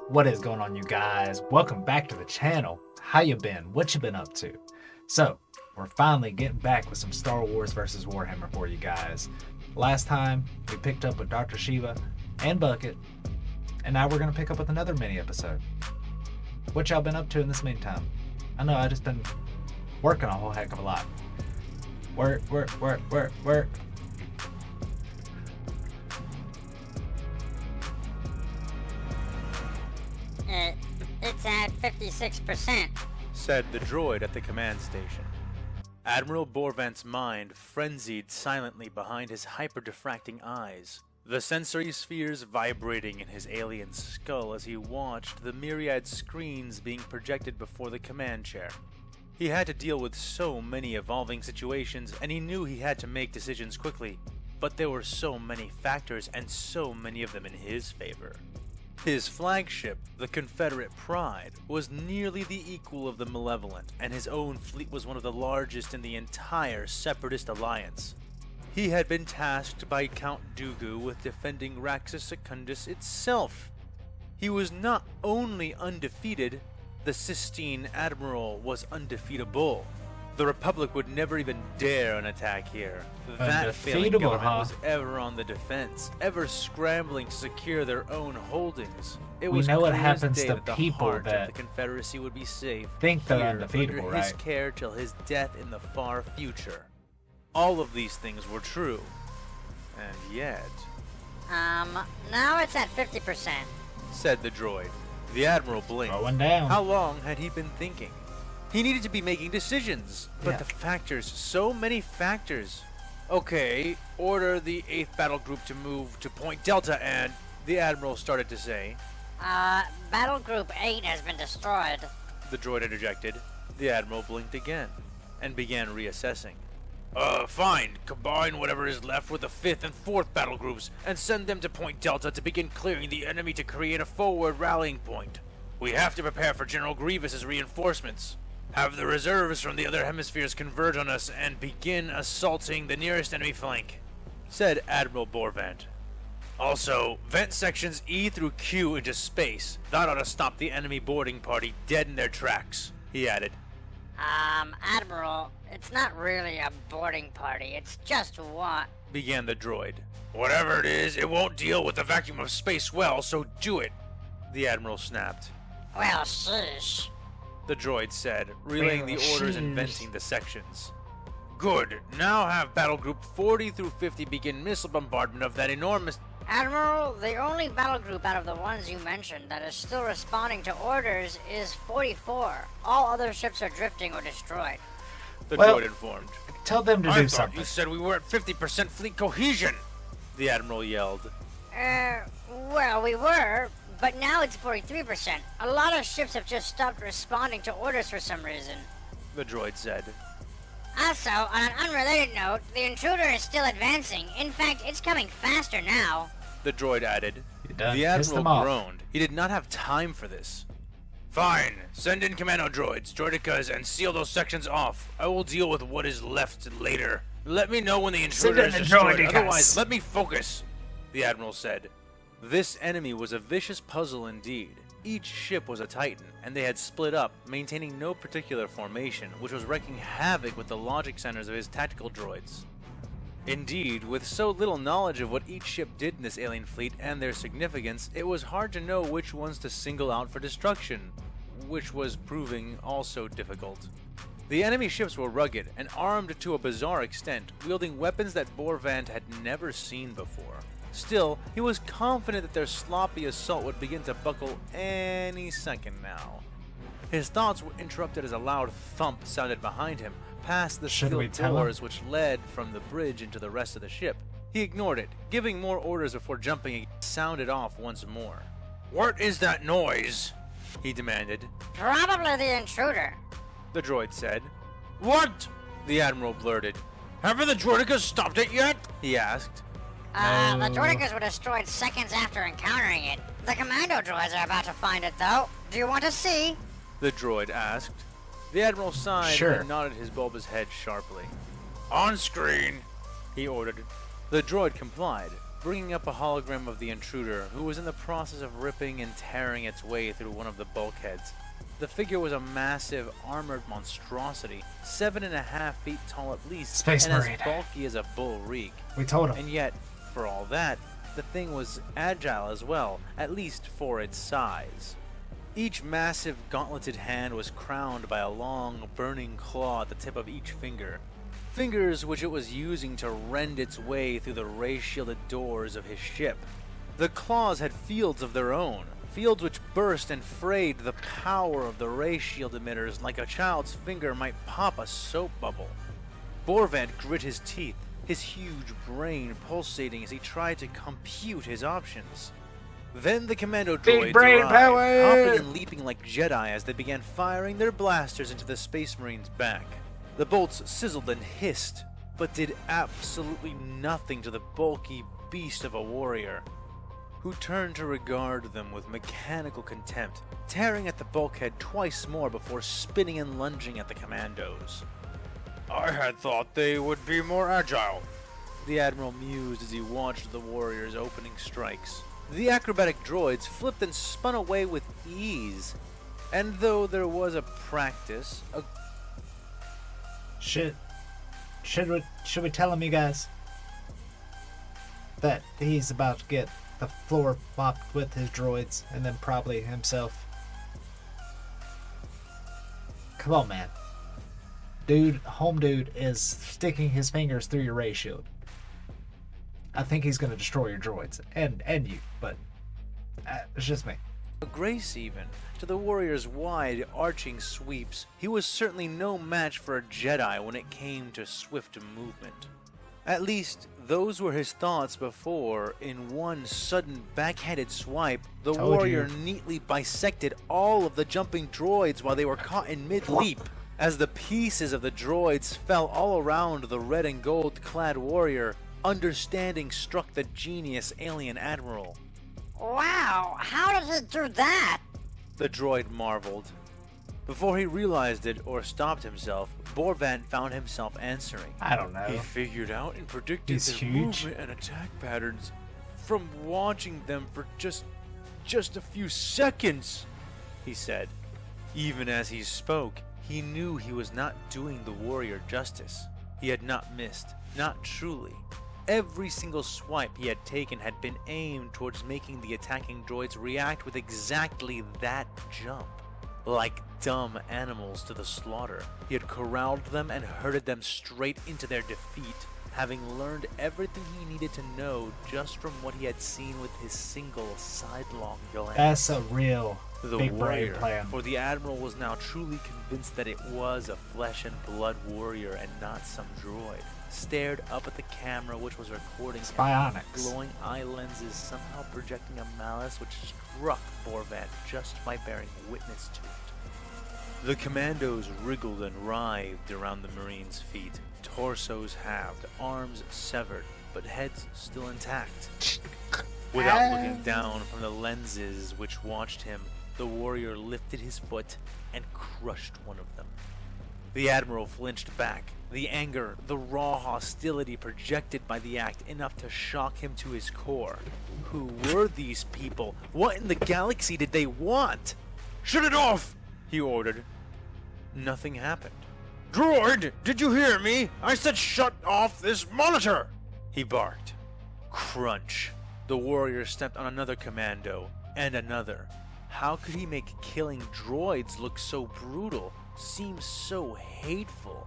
What is going on, you guys? Welcome back to the channel. How you been? What you been up to? So, we're finally getting back with some Star Wars versus Warhammer for you guys. Last time, we picked up with Dr. Shiva and Bucket, and now we're going to pick up with another mini episode. What y'all been up to in this meantime? I know I just been working a whole heck of a lot. Work. It's at 56%. Said the droid at the command station. Admiral Borvan's mind frenzied silently behind his hyper-diffracting eyes, the sensory spheres vibrating in his alien skull as he watched the myriad screens being projected before the command chair. He had to deal with so many evolving situations, and he knew he had to make decisions quickly, but there were so many factors and so many of them in his favor. His flagship, the Confederate Pride, was nearly the equal of the Malevolent, and his own fleet was one of the largest in the entire Separatist alliance. He had been tasked by Count Dooku with defending Raxus Secundus itself. He was not only undefeated, the Sistine Admiral was undefeatable. The Republic would never even dare an attack here. That failing government was ever on the defense, ever scrambling to secure their own holdings. It was we know what clear as happens day to that the people heart that of the Confederacy would be safe think they're here, undefeatable, under his right? care till his death in the far future. All of these things were true, and yet, Now it's at 50%. said the droid. The Admiral blinked. Going down. How long had he been thinking? He needed to be making decisions, but Yeah. the factors, so many factors. Okay, order the 8th Battle Group to move to Point Delta and... The Admiral started to say. Battle Group 8 has been destroyed. The droid interjected. The Admiral blinked again, and began reassessing. Fine. Combine whatever is left with the 5th and 4th Battle Groups, and send them to Point Delta to begin clearing the enemy to create a forward rallying point. We have to prepare for General Grievous's reinforcements. Have the reserves from the other hemispheres converge on us and begin assaulting the nearest enemy flank, said Admiral Borvan. Also, vent sections E through Q into space. That ought to stop the enemy boarding party dead in their tracks, he added. Admiral, it's not really a boarding party, it's just what? Began the droid. Whatever it is, it won't deal with the vacuum of space well, so do it, the Admiral snapped. Well, sheesh. The droid said, relaying the orders and Sheesh. venting the sections. Good. Now have Battle Group 40 through 50 begin missile bombardment of that enormous... Admiral, the only battle group out of the ones you mentioned that is still responding to orders is 44. All other ships are drifting or destroyed. The Well, droid informed. Tell them to I do thought something. you said we were at 50% fleet cohesion, the Admiral yelled. Well, we were, but now it's 43%. A lot of ships have just stopped responding to orders for some reason. The droid said. Also, on an unrelated note, the intruder is still advancing. In fact, it's coming faster now. The droid added. You done The pissed them Admiral off. groaned. He did not have time for this. Fine. Send in commando droids, droidicas, and seal those sections off. I will deal with what is left later. Let me know when the Send intruder in is the destroyed. droidicas. Otherwise, let me focus, the Admiral said. This enemy was a vicious puzzle indeed. Each ship was a Titan, and they had split up, maintaining no particular formation, which was wreaking havoc with the logic centers of his tactical droids. Indeed, with so little knowledge of what each ship did in this alien fleet and their significance, it was hard to know which ones to single out for destruction, which was proving also difficult. The enemy ships were rugged and armed to a bizarre extent, wielding weapons that Borvan had never seen before. Still, he was confident that their sloppy assault would begin to buckle any second now. His thoughts were interrupted as a loud thump sounded behind him, past the steel doors which led from the bridge into the rest of the ship. He ignored it, giving more orders before jumping and sounded off once more. What is that noise? He demanded. Probably the intruder. The droid said. What? The Admiral blurted. Haven't the droidicas stopped it yet? He asked. The droidicas were destroyed seconds after encountering it. The commando droids are about to find it, though. Do you want to see? The droid asked. The Admiral sighed and nodded his bulbous head sharply. On screen, he ordered. The droid complied. bringing up a hologram of the intruder, who was in the process of ripping and tearing its way through one of the bulkheads. The figure was a massive, armored monstrosity, 7.5 feet tall at least, Space and Marine. as bulky as a bull reek. We told him. And yet, for all that, the thing was agile as well, at least for its size. Each massive gauntleted hand was crowned by a long, burning claw at the tip of each finger. Fingers which it was using to rend its way through the ray-shielded doors of his ship. The claws had fields of their own, fields which burst and frayed the power of the ray shield emitters like a child's finger might pop a soap bubble. Borvan grit his teeth, his huge brain pulsating as he tried to compute his options. Then the commando droids brain arrived, power! hopping and leaping like Jedi as they began firing their blasters into the Space Marine's back. The bolts sizzled and hissed, but did absolutely nothing to the bulky beast of a warrior, who turned to regard them with mechanical contempt, tearing at the bulkhead twice more before spinning and lunging at the commandos. I had thought they would be more agile. The Admiral mused as he watched the warriors' opening strikes. The acrobatic droids flipped and spun away with ease, and though there was a practice, Should we tell him, you guys, that he's about to get the floor mopped with his droids and then probably himself? Come on, man. Home dude is sticking his fingers through your ray shield. I think he's going to destroy your droids and you, but it's just me. a grace even, to the warrior's wide, arching sweeps. He was certainly no match for a Jedi when it came to swift movement. At least, those were his thoughts before, in one sudden backhanded swipe, the Told warrior you. neatly bisected all of the jumping droids while they were caught in mid-leap. As the pieces of the droids fell all around the red and gold clad warrior, understanding struck the genius alien admiral. Wow, how did he do that? The droid marveled. Before he realized it or stopped himself, Borvan found himself answering. I don't know. He figured out and predicted He's their huge. movement and attack patterns from watching them for just a few seconds, He said. Even as he spoke, he knew he was not doing the warrior justice. He had not missed, not truly. Every single swipe he had taken had been aimed towards making the attacking droids react with exactly that jump. Like dumb animals to the slaughter, he had corralled them and herded them straight into their defeat, having learned everything he needed to know just from what he had seen with his single sidelong glance. That's a real The big brain warrior, plan. for the Admiral was now truly convinced that it was a flesh and blood warrior and not some droid, stared up at the camera which was recording him, Bionics. glowing eye lenses somehow projecting a malice which struck Borvan just by bearing witness to it. The commandos wriggled and writhed around the Marine's feet, torsos halved, arms severed, but heads still intact. Without looking down from the lenses which watched him, the warrior lifted his foot and crushed one of them. The Admiral flinched back, the anger, the raw hostility projected by the act enough to shock him to his core. Who were these people? What in the galaxy did they want? Shut it off! He ordered. Nothing happened. Droid, did you hear me? I said shut off this monitor! He barked. Crunch. The warrior stepped on another commando, and another. How could he make killing droids look so brutal, seem so hateful?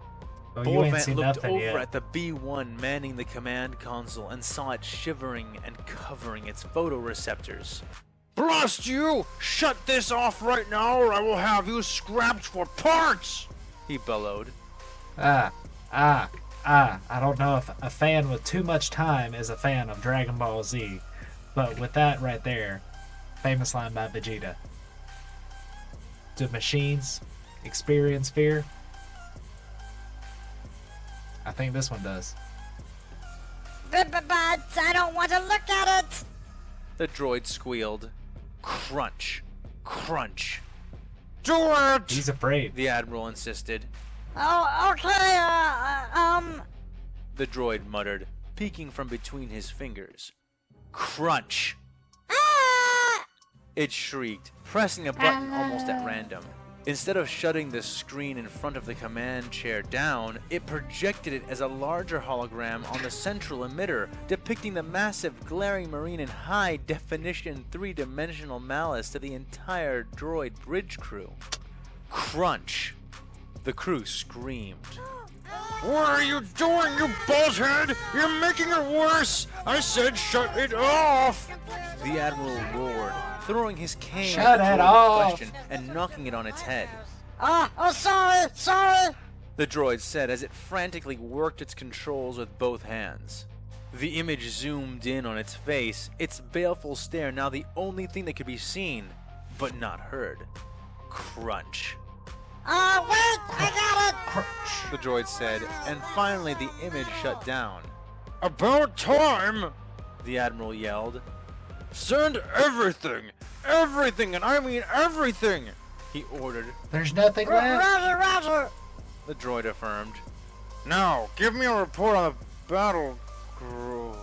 Oh, you ain't Borvan seen looked nothing over yet. at the B-1 manning the command console and saw it shivering and covering its photoreceptors. Blast you! Shut this off right now or I will have you scrapped for parts! He bellowed. I don't know if a fan with too much time is a fan of Dragon Ball Z, but with that right there, famous line by Vegeta. Do machines experience fear? I think this one does. But I don't want to look at it! The droid squealed. Crunch. Crunch. Do it! He's afraid. The Admiral insisted. Oh, okay, The droid muttered, peeking from between his fingers. Crunch! Ah! It shrieked, pressing a button almost at random. Instead of shutting the screen in front of the command chair down, it projected it as a larger hologram on the central emitter, depicting the massive, glaring marine in high-definition, three-dimensional malice to the entire droid bridge crew. Crunch! The crew screamed. What are you doing, you buzzhead? You're making it worse! I said shut it off! The Admiral roared, throwing his cane Shut at it the droid in off. question and knocking it on its head. Oh, sorry! The droid said as it frantically worked its controls with both hands. The image zoomed in on its face, its baleful stare now the only thing that could be seen, but not heard. Crunch. Oh, wait! I got it! Crunch. The droid said, and finally the image shut down. About time! The Admiral yelled. Send everything! Everything, and I mean everything! He ordered. There's nothing left. Roger! The droid affirmed. Now, give me a report on the battle groups.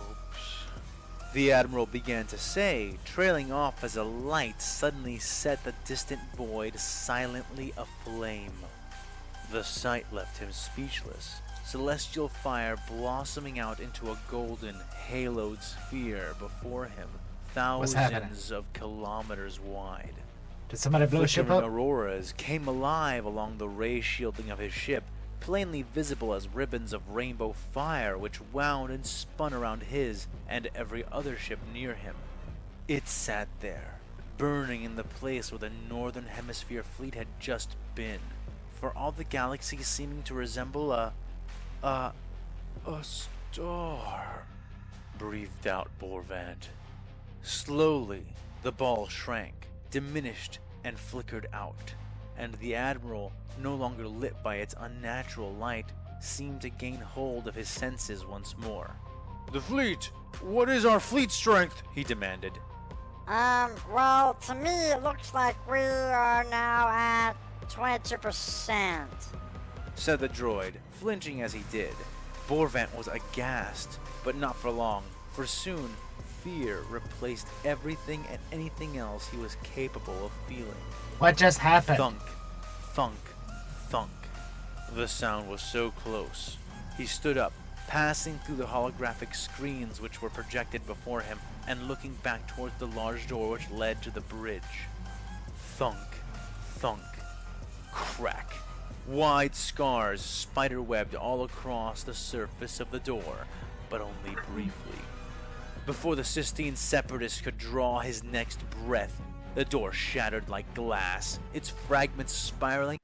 The Admiral began to say, trailing off as a light suddenly set the distant void silently aflame. The sight left him speechless, celestial fire blossoming out into a golden, haloed sphere before him, What's happening? thousands of kilometers wide. Did somebody blow a ship Flickering up? auroras came alive along the ray shielding of his ship, plainly visible as ribbons of rainbow fire which wound and spun around his and every other ship near him. It sat there, burning in the place where the Northern Hemisphere fleet had just been, for all the galaxy seeming to resemble a star, breathed out Borvan. Slowly, the ball shrank, diminished, and flickered out, and the Admiral, no longer lit by its unnatural light, seemed to gain hold of his senses once more. The fleet! What is our fleet strength? He demanded. Well, to me it looks like we are now at 22%. Said the droid, flinching as he did. Borvan was aghast, but not for long, for soon fear replaced everything and anything else he was capable of feeling. What just happened? Thunk, thunk, thunk. The sound was so close. He stood up, passing through the holographic screens which were projected before him, and looking back towards the large door which led to the bridge. Thunk, thunk, crack. Wide scars spiderwebbed all across the surface of the door, but only briefly. Before the Sistine Separatist could draw his next breath, the door shattered like glass, its fragments spiraling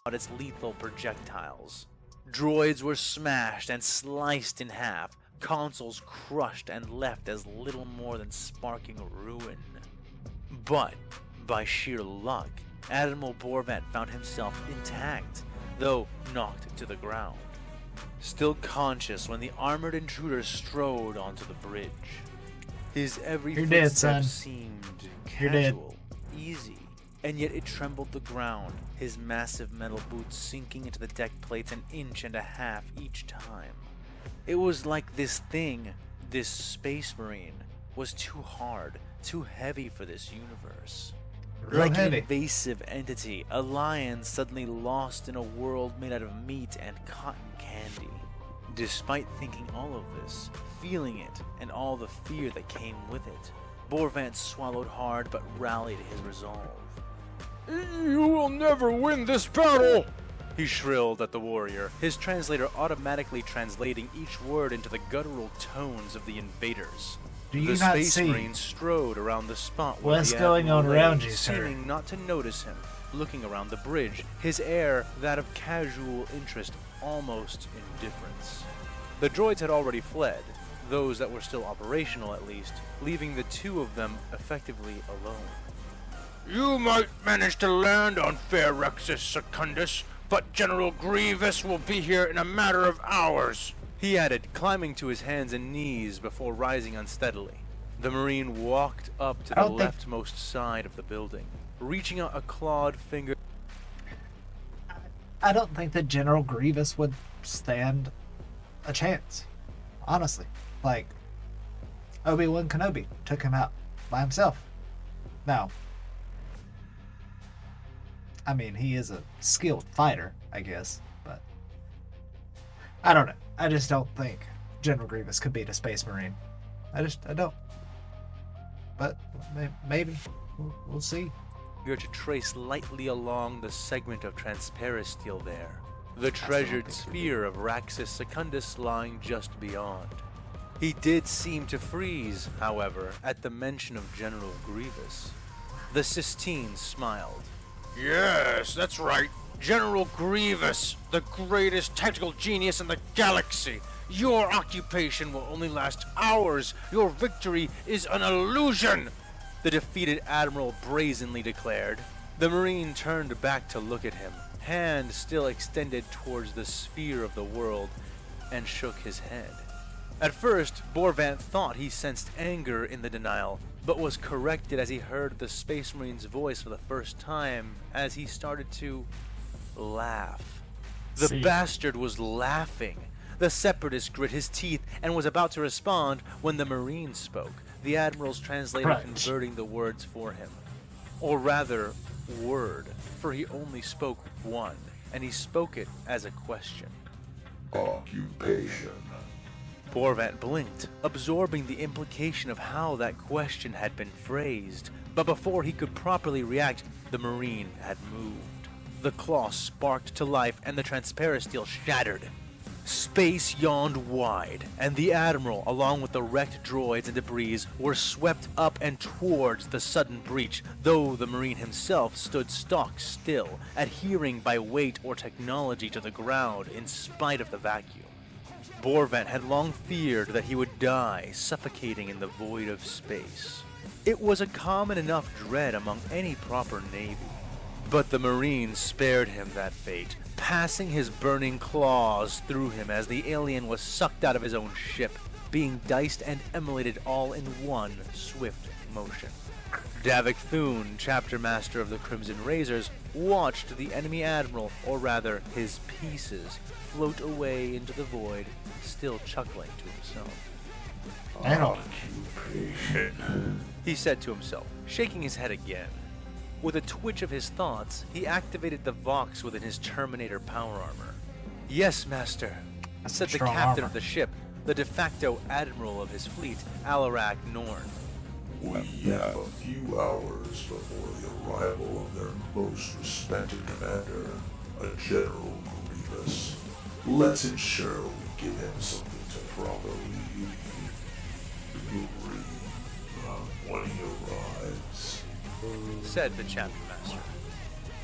out its lethal projectiles. Droids were smashed and sliced in half, consoles crushed and left as little more than sparking ruin. But, by sheer luck, Admiral Borvan found himself intact, though knocked to the ground. Still conscious when the armored intruder strode onto the bridge. His every You're dead, footstep son. seemed You're dead. casual, easy, and yet it trembled the ground, his massive metal boots sinking into the deck plates an inch and a half each time. It was like this thing, this space marine, was too hard, too heavy for this universe. Real Like heavy. an invasive entity, a lion suddenly lost in a world made out of meat and cotton candy. Despite thinking all of this, feeling it, and all the fear that came with it, Borvan swallowed hard but rallied his resolve. You will never win this battle! He shrilled at the warrior, his translator automatically translating each word into the guttural tones of the invaders. Do you The not Space see Marine strode around the spot where what's the going Admiral on lay, around you, sir? seeming not to notice him, looking around the bridge, his air that of casual interest, almost indifference. The droids had already fled, those that were still operational at least, leaving the two of them effectively alone. You might manage to land on Ferrexus Secundus, but General Grievous will be here in a matter of hours. He added, climbing to his hands and knees before rising unsteadily. The Marine walked up to I the don't think- leftmost side of the building, reaching out a clawed finger. I don't think that General Grievous would stand a chance. Honestly. Like, Obi-Wan Kenobi took him out by himself. Now, I mean, he is a skilled fighter, I guess, but I don't know. I just don't think General Grievous could beat a Space Marine. I don't. But maybe. We'll see. You're to trace lightly along the segment of transparisteel there, the treasured sphere of Raxus Secundus lying just beyond. He did seem to freeze, however, at the mention of General Grievous. The Sistine smiled. Yes, that's right. General Grievous, the greatest tactical genius in the galaxy. Your occupation will only last hours. Your victory is an illusion. The defeated admiral brazenly declared. The Marine turned back to look at him, hand still extended towards the sphere of the world, and shook his head. At first, Borvan thought he sensed anger in the denial, but was corrected as he heard the Space Marine's voice for the first time as he started to laugh. The bastard was laughing. The Separatist grit his teeth and was about to respond when the Marine spoke, the Admiral's translator converting the words for him. Or rather, word, for he only spoke one, and he spoke it as a question. Occupation. Borvan blinked, absorbing the implication of how that question had been phrased, but before he could properly react, the Marine had moved. The claw sparked to life and the transparisteel shattered. Space yawned wide, and the Admiral, along with the wrecked droids and debris, were swept up and towards the sudden breach, though the Marine himself stood stock still, adhering by weight or technology to the ground in spite of the vacuum. Borvan had long feared that he would die, suffocating in the void of space. It was a common enough dread among any proper navy. But the Marine spared him that fate, passing his burning claws through him as the alien was sucked out of his own ship, being diced and emulated all in one swift motion. Davik Thune, chapter master of the Crimson Razors, watched the enemy admiral, or rather his pieces, float away into the void, still chuckling to himself. Occupation. He said to himself, shaking his head again. With a twitch of his thoughts, he activated the Vox within his Terminator power armor. Yes, master, said the captain of the ship, the de facto admiral of his fleet, Alarak Norn. We have a few hours before the arrival of their most respected commander, a General Grievous. Let's ensure we give him something to properly grieve when he arrives, said the chapter master.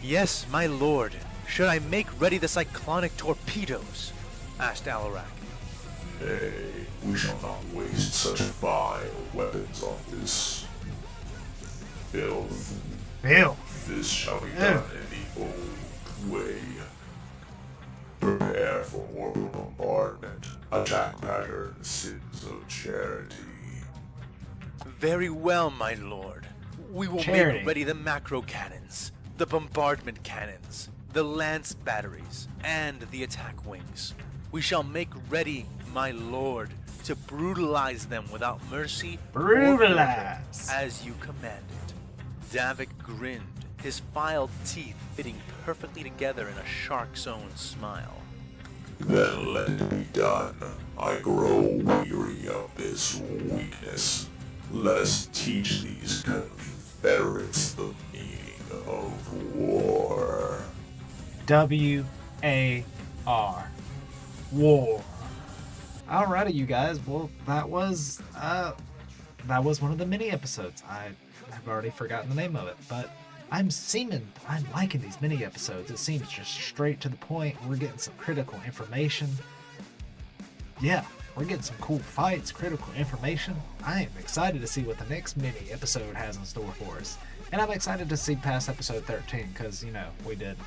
Yes, my lord. Should I make ready the cyclonic torpedoes? Asked Alarak. Nay, we shall not waste such vile weapons on this filth. This shall be done in the old way. Prepare for orbital bombardment, attack pattern, sins of charity. Very well, my lord. We will make ready the macro cannons, the bombardment cannons, the lance batteries, and the attack wings. We shall make ready, my lord, to brutalize them without mercy. Brutalize! As you commanded. Davik grinned, his filed teeth fitting perfectly together in a shark's own smile. Then let it be done. I grow weary of this weakness. Let us teach these Confederates the meaning of war. W-A-R. War. Alrighty, you guys. Well, that was one of the mini episodes. I have already forgotten the name of it, but I'm liking these mini episodes. It seems just straight to the point. We're getting some critical information. Yeah, we're getting some cool fights, critical information. I am excited to see what the next mini episode has in store for us. And I'm excited to see past episode 13 because, we did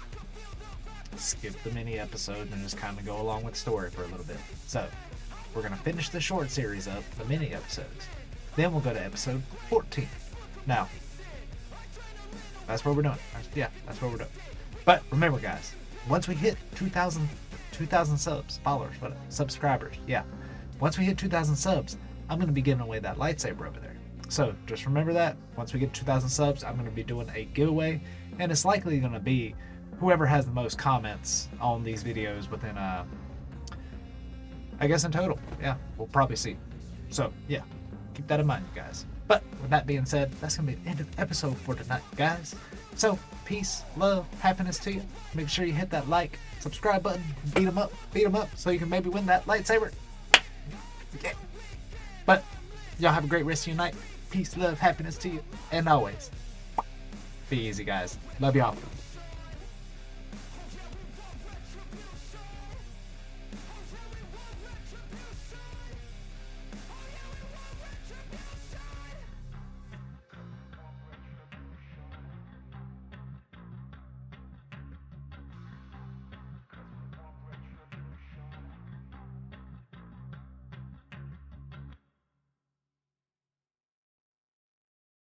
skip the mini episode and just kind of go along with the story for a little bit. So, we're going to finish the short series up, the mini episodes. Then we'll go to episode 14. Now, that's what we're doing. That's what we're doing. But remember, guys, once we hit 2,000 subs, followers, subscribers, once we hit 2,000 subs, I'm going to be giving away that lightsaber over there. So just remember that. Once we get 2,000 subs, I'm going to be doing a giveaway. And it's likely going to be whoever has the most comments on these videos within, I guess in total. Yeah, we'll probably see. So, yeah, keep that in mind, you guys. But with that being said, that's going to be the end of the episode for tonight, guys. So, peace, love, happiness to you. Make sure you hit that like, subscribe button, beat them up, so you can maybe win that lightsaber. Yeah. But, y'all have a great rest of your night. Peace, love, happiness to you. And always, be easy, guys. Love y'all.